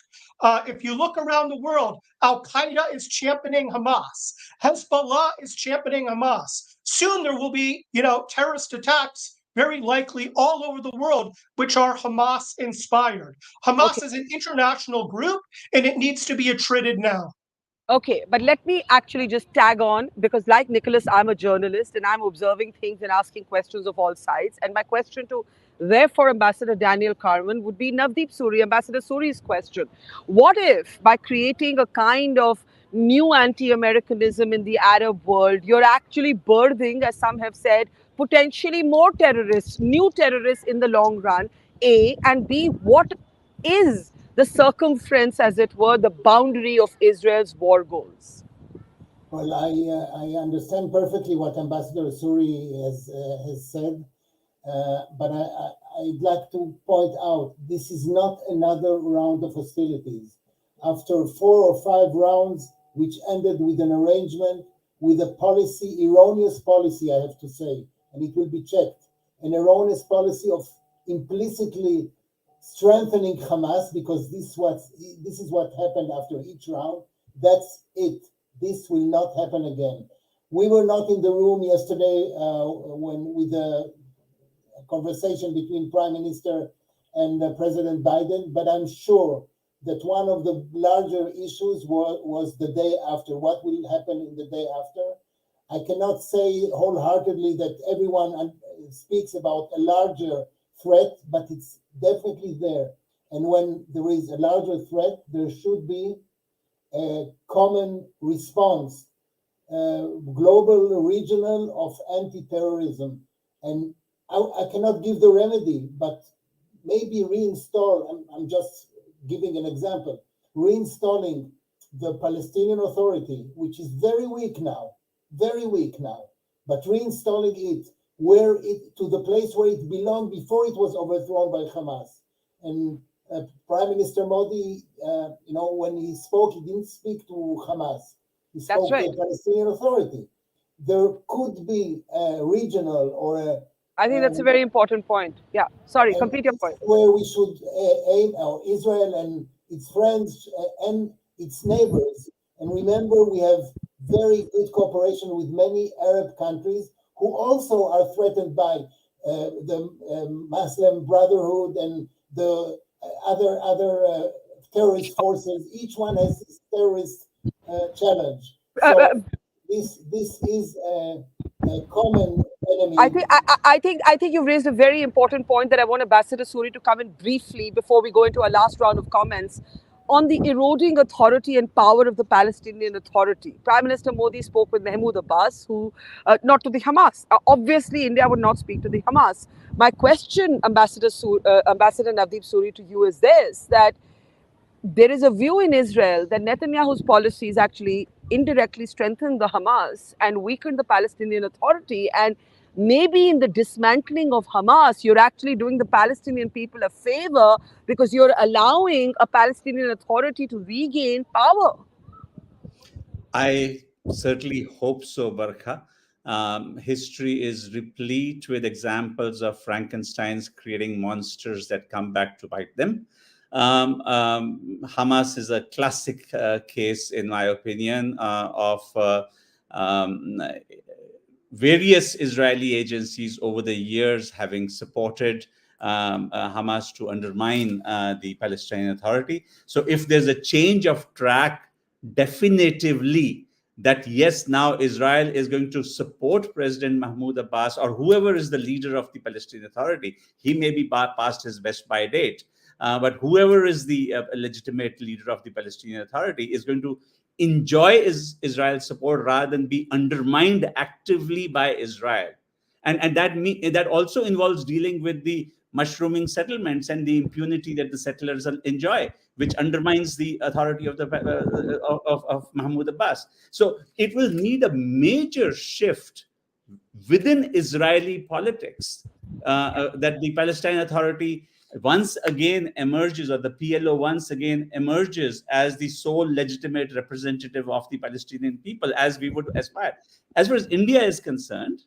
E: If you look around the world, Al-Qaeda is championing Hamas. Hezbollah is championing Hamas. Soon there will be, terrorist attacks, very likely all over the world, which are Hamas inspired. Hamas is an international group and it needs to be attrited now.
A: Okay, but let me actually just tag on because, like Nicholas, I'm a journalist and I'm observing things and asking questions of all sides. And my question to, therefore, Ambassador Daniel Carmon would be Navdeep Suri, Ambassador Suri's question. What if, by creating a kind of new anti Americanism in the Arab world, you're actually birthing, as some have said, potentially more terrorists, new terrorists in the long run? A, and B, what is the circumference, as it were, the boundary of Israel's war goals?
H: Well, I understand perfectly what Ambassador Suri has said, but I'd like to point out this is not another round of hostilities. After 4 or 5 rounds, which ended with an arrangement, with a policy, erroneous policy, I have to say, and it will be checked, an erroneous policy of implicitly strengthening Hamas, because this is what happened after each round. That's it. This will not happen again. We were not in the room yesterday when with the conversation between Prime Minister and President Biden, but I'm sure that one of the larger issues was the day after. What will happen in the day after? I cannot say wholeheartedly that everyone speaks about a larger threat, but it's definitely there. And when there is a larger threat, there should be a common response, global, regional, of anti-terrorism. And I cannot give the remedy, but maybe reinstall, I'm just giving an example, reinstalling the Palestinian Authority, which is very weak now, but reinstalling it to the place where it belonged before it was overthrown by Hamas. And Prime Minister Modi, when he spoke, he didn't speak to Hamas. He spoke to the Palestinian Authority. There could be a regional or a...
A: I think that's a very important point. Yeah, sorry, complete your point.
H: Where we should aim Israel and its friends and its neighbors. And remember, we have very good cooperation with many Arab countries who also are threatened by the Muslim Brotherhood and the other terrorist forces. Each one has its terrorist challenge. So this is a common enemy.
A: I think you've raised a very important point that I want Ambassador Suri to come in briefly before we go into our last round of comments on the eroding authority and power of the Palestinian Authority. Prime Minister Modi spoke with Mahmoud Abbas, who, not to the Hamas. Obviously, India would not speak to the Hamas. My question, Ambassador Navdeep Suri, to you is this, that there is a view in Israel that Netanyahu's policies actually indirectly strengthened the Hamas and weakened the Palestinian Authority. And maybe in the dismantling of Hamas, you're actually doing the Palestinian people a favor because you're allowing a Palestinian Authority to regain power.
D: I certainly hope so, Barkha. History is replete with examples of Frankensteins creating monsters that come back to bite them. Hamas is a classic case, in my opinion, of various Israeli agencies over the years having supported Hamas to undermine the Palestinian Authority. So if there's a change of track, definitively, that yes, now Israel is going to support President Mahmoud Abbas or whoever is the leader of the Palestinian Authority. He may be past his best by date, but whoever is the legitimate leader of the Palestinian Authority is going to enjoy Israel's support rather than be undermined actively by Israel. And that also involves dealing with the mushrooming settlements and the impunity that the settlers enjoy, which undermines the authority of of Mahmoud Abbas. So it will need a major shift within Israeli politics that the Palestine Authority once again emerges, or the PLO once again emerges as the sole legitimate representative of the Palestinian people, as we would aspire. As far as India is concerned,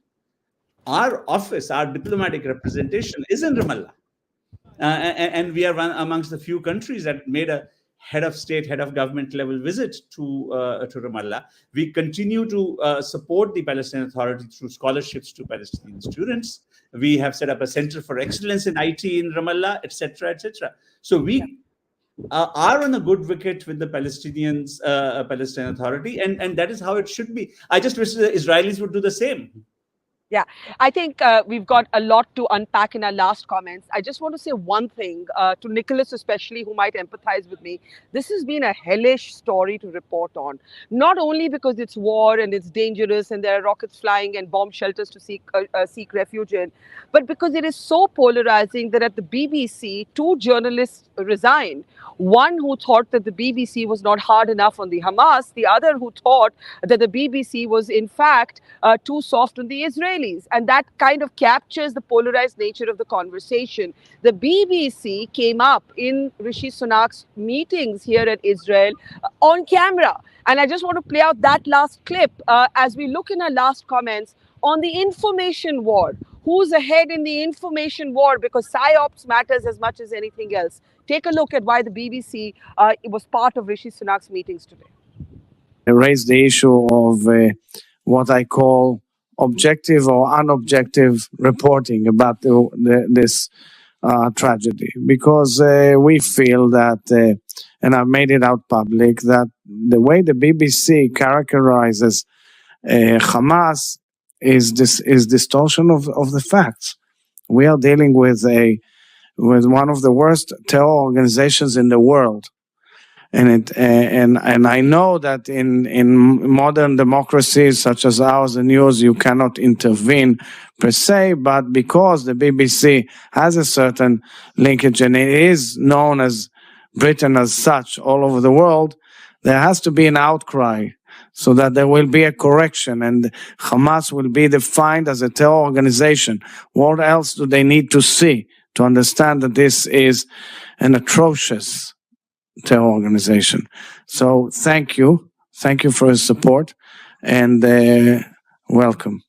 D: our office, our diplomatic representation is in Ramallah. And we are one amongst the few countries that made a head of state, head of government level visit to Ramallah. We continue to support the Palestinian Authority through scholarships to Palestinian students. We have set up a center for excellence in IT in Ramallah, etc., etc. So are on a good wicket with the Palestinians, Palestinian Authority, and that is how it should be. I just wish the Israelis would do the same.
A: Yeah, I think we've got a lot to unpack in our last comments. I just want to say one thing to Nicholas, especially, who might empathize with me. This has been a hellish story to report on, not only because it's war and it's dangerous and there are rockets flying and bomb shelters to seek refuge in, but because it is so polarizing that at the BBC, two journalists resigned. One who thought that the BBC was not hard enough on the Hamas, the other who thought that the BBC was, in fact, too soft on the Israelis. And that kind of captures the polarized nature of the conversation. The BBC came up in Rishi Sunak's meetings here at Israel on camera. And I just want to play out that last clip as we look in our last comments on the information war. Who's ahead in the information war? Because PSYOPs matters as much as anything else. Take a look at why the BBC was part of Rishi Sunak's meetings today.
J: Raise the issue of what I call objective or unobjective reporting about this tragedy, because we feel that, and I've made it out public, that the way the BBC characterizes Hamas is distortion of the facts. We are dealing with one of the worst terror organizations in the world. And I know that in modern democracies such as ours and yours, you cannot intervene per se, but because the BBC has a certain linkage and it is known as Britain as such all over the world, there has to be an outcry so that there will be a correction and Hamas will be defined as a terror organization. What else do they need to see to understand that this is an atrocious terror organization? So thank you for your support, and welcome.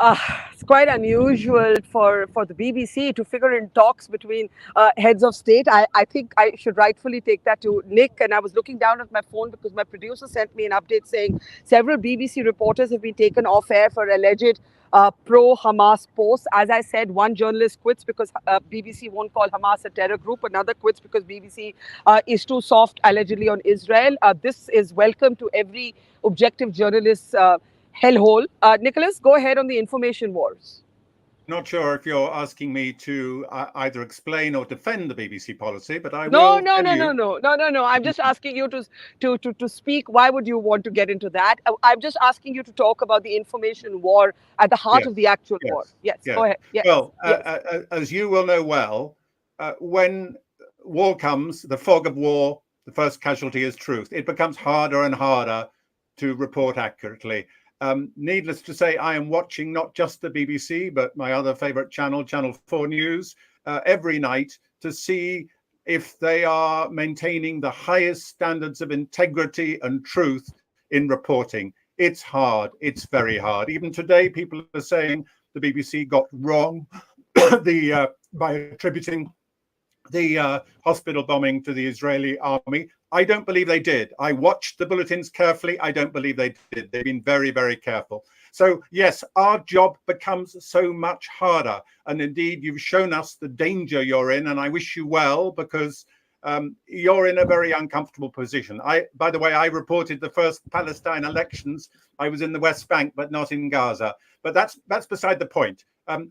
A: It's quite unusual for the BBC to figure in talks between heads of state. I think I should rightfully take that to Nick. And I was looking down at my phone because my producer sent me an update saying several BBC reporters have been taken off air for alleged pro-Hamas posts. As I said, one journalist quits because BBC won't call Hamas a terror group. Another quits because BBC is too soft, allegedly, on Israel. This is welcome to every objective journalist's hellhole. Nicholas, go ahead on the information wars.
C: Not sure if you're asking me to either explain or defend the BBC policy, but I
A: No.
C: will.
A: No. I'm just asking you to speak. Why would you want to get into that? I'm just asking you to talk about the information war at the heart of the actual war. Yes, go ahead. Yes.
C: Well, as you will know well, when war comes, the fog of war, the first casualty is truth. It becomes harder and harder to report accurately. Needless to say, I am watching not just the BBC, but my other favorite channel, Channel 4 News, every night to see if they are maintaining the highest standards of integrity and truth in reporting. It's hard. It's very hard. Even today, people are saying the BBC got wrong by attributing the hospital bombing to the Israeli army. I don't believe they did. I watched the bulletins carefully. I don't believe they did. They've been very, very careful. So yes, our job becomes so much harder. And indeed, you've shown us the danger you're in, and I wish you well, because you're in a very uncomfortable position. By the way, I reported the first Palestine elections. I was in the West Bank, but not in Gaza. But that's beside the point.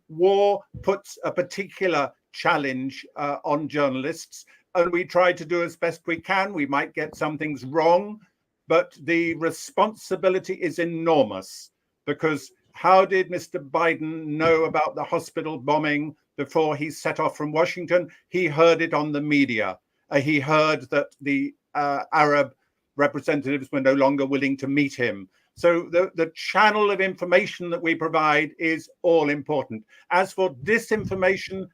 C: War puts a particular challenge on journalists, and we try to do as best we can. We might get some things wrong, but the responsibility is enormous, because how did Mr. Biden know about the hospital bombing before he set off from Washington? He heard it on the media. He heard that the Arab representatives were no longer willing to meet him. So the channel of information that we provide is all important. As for disinformation,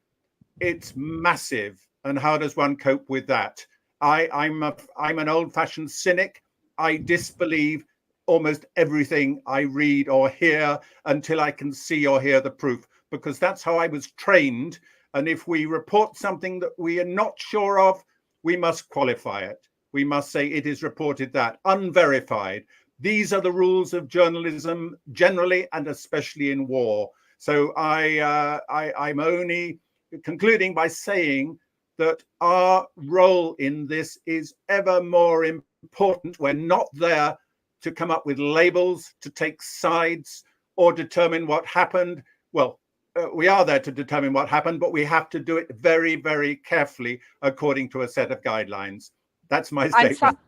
C: it's massive. And how does one cope with that? I'm an old-fashioned cynic. I disbelieve almost everything I read or hear until I can see or hear the proof, because that's how I was trained. And if we report something that we are not sure of, we must qualify it. We must say it is reported that, unverified. These are the rules of journalism generally, and especially in war. So I'm only concluding by saying that our role in this is ever more important. We're not there to come up with labels, to take sides, or determine what happened. Well, we are there to determine what happened, but we have to do it very, very carefully according to a set of guidelines. That's my statement.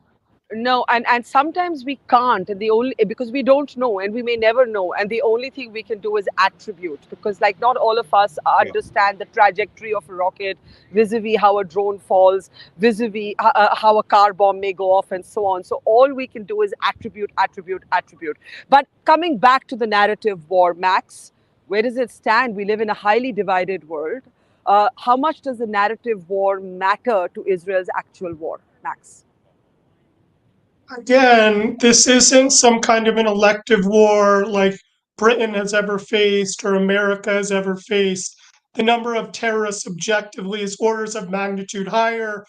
A: No, and sometimes we can't, and the only because we don't know, and we may never know, and the only thing we can do is attribute, because like not all of us understand the trajectory of a rocket, vis-a-vis how a drone falls, vis-a-vis how a car bomb may go off, and so on. So all we can do is attribute. But coming back to the narrative war, Max, where does it stand? We live in a highly divided world. How much does the narrative war matter to Israel's actual war, Max?
E: Again, this isn't some kind of an elective war like Britain has ever faced or America has ever faced. The number of terrorists objectively is orders of magnitude higher.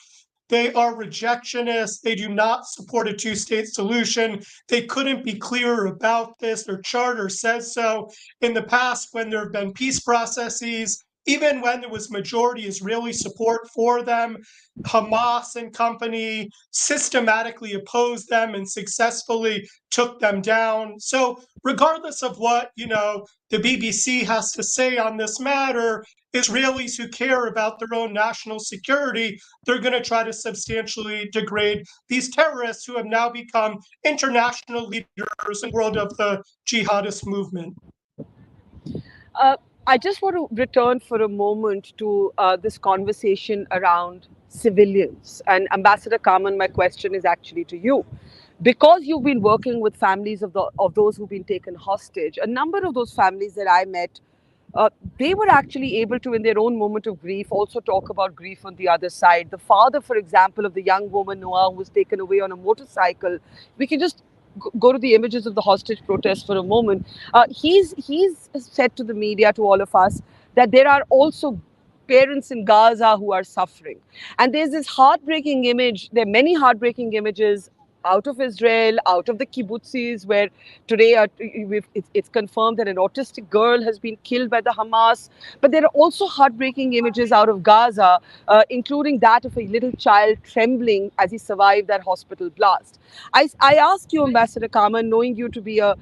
E: They are rejectionists. They do not support a two-state solution. They couldn't be clearer about this. Their charter says so. In the past, when there have been peace processes, even when there was majority Israeli support for them, Hamas and company systematically opposed them and successfully took them down. So regardless of what, the BBC has to say on this matter, Israelis who care about their own national security, they're going to try to substantially degrade these terrorists who have now become international leaders in the world of the jihadist movement.
A: I just want to return for a moment to this conversation around civilians. And Ambassador Carmon, my question is actually to you. Because you've been working with families of those who've been taken hostage, a number of those families that I met, they were actually able to, in their own moment of grief, also talk about grief on the other side. The father, for example, of the young woman, Noah, who was taken away on a motorcycle, we can just go to the images of the hostage protest for a moment. He's said to the media, to all of us, that there are also parents in Gaza who are suffering. And there's this heartbreaking image, there are many heartbreaking images out of Israel, out of the kibbutzes, where today it's confirmed that an autistic girl has been killed by the Hamas. But there are also heartbreaking images out of Gaza, including that of a little child trembling as he survived that hospital blast. I ask you, Ambassador Carmon, knowing you to be a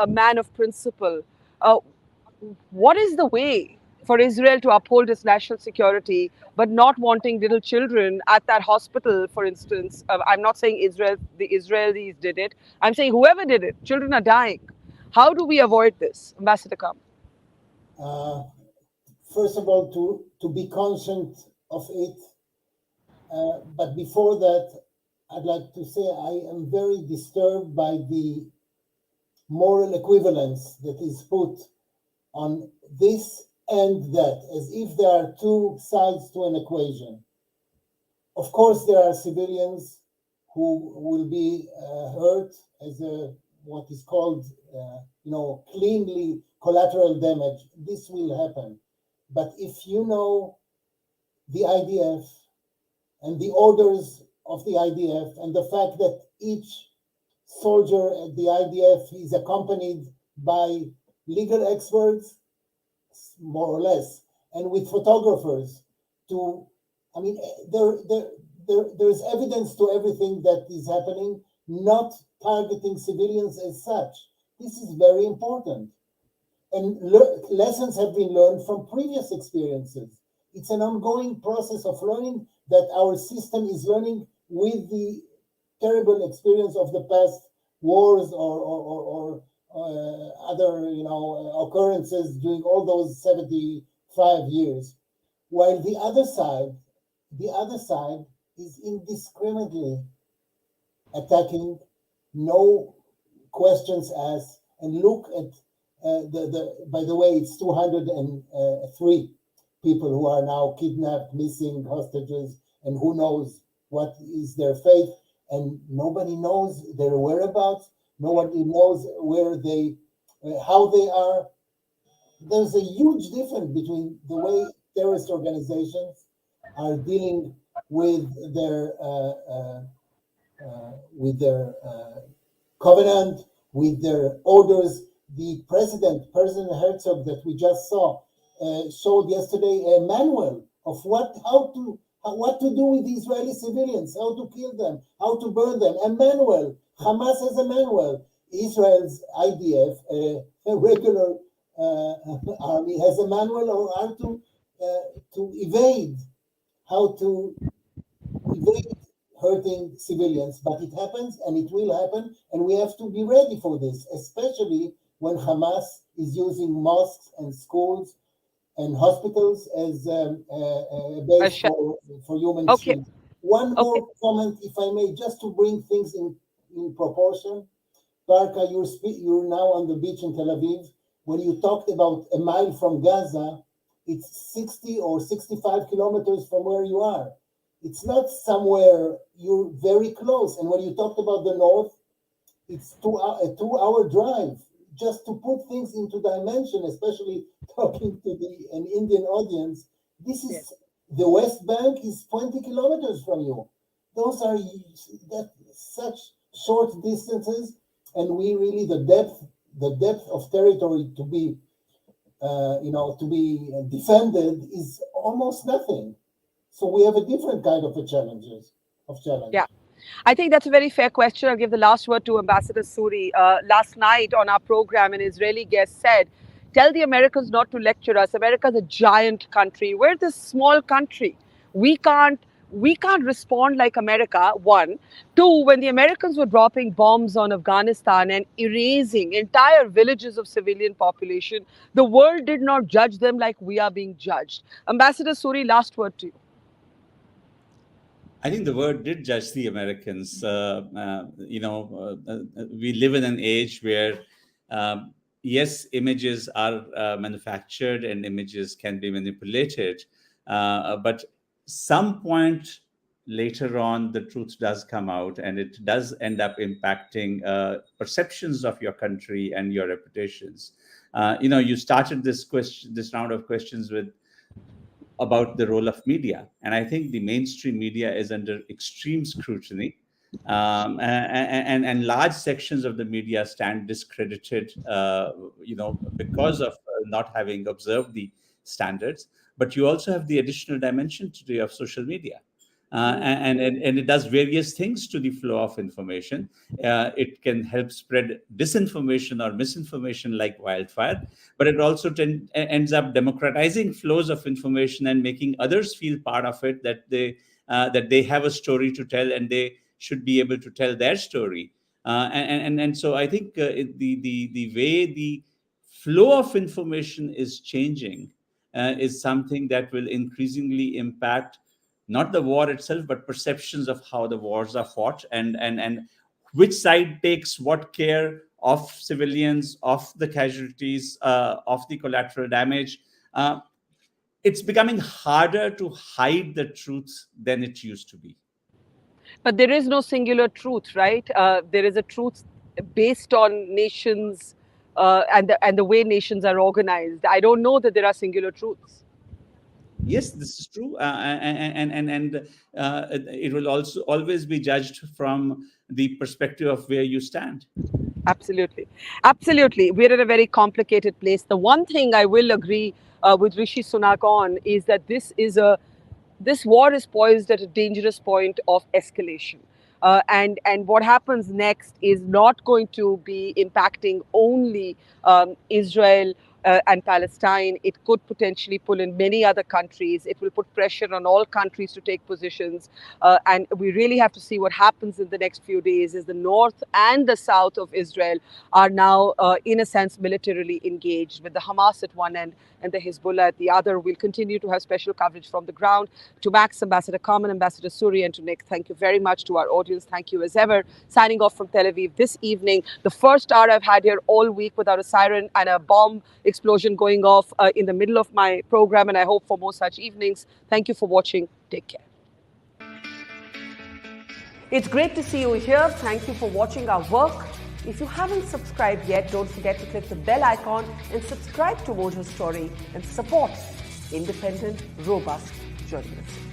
A: man of principle, what is the way for Israel to uphold its national security, but not wanting little children at that hospital, for instance? I'm not saying the Israelis did it. I'm saying whoever did it, children are dying. How do we avoid this, Ambassador Carmon?
H: First of all, to be conscious of it. But before that, I'd like to say I am very disturbed by the moral equivalence that is put on this and that, as if there are two sides to an equation. Of course, there are civilians who will be hurt as what is called, cleanly collateral damage. This will happen. But if you know the IDF and the orders of the IDF and the fact that each soldier at the IDF is accompanied by legal experts, more or less, and with photographers there's evidence to everything that is happening, not targeting civilians as such. This is very important. And lessons have been learned from previous experiences. It's an ongoing process of learning that our system is learning with the terrible experience of the past wars or other occurrences during all those 75 years. While the other side is indiscriminately attacking, no questions asked, and look at by the way, it's 203 people who are now kidnapped, missing, hostages, and who knows what is their fate, and nobody knows their whereabouts. Nobody knows where how they are. There's a huge difference between the way terrorist organizations are dealing with their covenant, with their orders. The President Herzog, that we just saw, showed yesterday a manual of what to do with the Israeli civilians, how to kill them, how to burn them. A manual. Hamas has a manual. Israel's IDF, a regular army, has a manual on how to evade, hurting civilians. But it happens, and it will happen, and we have to be ready for this, especially when Hamas is using mosques and schools and hospitals as a base for human shields. One more comment, if I may, just to bring things in proportion. Barkha, you're now on the beach in Tel Aviv. When you talked about a mile from Gaza, it's 60 or 65 kilometers from where you are. It's not somewhere, you're very close. And when you talked about the north, it's a 2-hour drive. Just to put things into dimension, especially talking to an Indian audience, this is the West Bank is 20 kilometers from you. Those are such short distances, and we really the depth of territory to be defended is almost nothing. So we have a different kind of challenge.
A: Yeah. I think that's a very fair question. I'll give the last word to Ambassador Suri. Last night on our program, an Israeli guest said, tell the Americans not to lecture us. America's a giant country. We're this small country. We can't respond like America, one. Two, when the Americans were dropping bombs on Afghanistan and erasing entire villages of civilian population, the world did not judge them like we are being judged. Ambassador Suri, last word to you.
D: I think the world did judge the Americans. We live in an age where, yes, images are manufactured and images can be manipulated. But some point later on, the truth does come out, and it does end up impacting perceptions of your country and your reputations. You started this round of questions about the role of media. And I think the mainstream media is under extreme scrutiny. And large sections of the media stand discredited, because of not having observed the standards. But you also have the additional dimension today of social media. And it does various things to the flow of information. It can help spread disinformation or misinformation like wildfire, but it also ends up democratizing flows of information and making others feel part of it, that they have a story to tell and they should be able to tell their story. And so I think the way the flow of information is changing is something that will increasingly impact not the war itself, but perceptions of how the wars are fought and which side takes what care of civilians, of the casualties, of the collateral damage. It's becoming harder to hide the truth than it used to be.
A: But there is no singular truth, right? There is a truth based on nations and the way nations are organized. I don't know that there are singular truths.
D: Yes, this is true, and it will also always be judged from the perspective of where you stand.
A: Absolutely. We're in a very complicated place. The one thing I will agree with Rishi Sunak on is that this war is poised at a dangerous point of escalation. And what happens next is not going to be impacting only Israel and Palestine. It could potentially pull in many other countries. It will put pressure on all countries to take positions. And we really have to see what happens in the next few days as the north and the south of Israel are now, in a sense, militarily engaged, with the Hamas at one end and the Hezbollah at the other. We'll continue to have special coverage from the ground. To Max, Ambassador Carmon, Ambassador Suri, and to Nick, thank you very much. To our audience, thank you as ever. Signing off from Tel Aviv this evening, the first hour I've had here all week without a siren and a bomb explosion going off in the middle of my program, and I hope for more such evenings. Thank you for watching. Take care. It's great to see you here. Thank you for watching our work. If you haven't subscribed yet, don't forget to click the bell icon and subscribe to Mojo Story and support independent, robust journalism.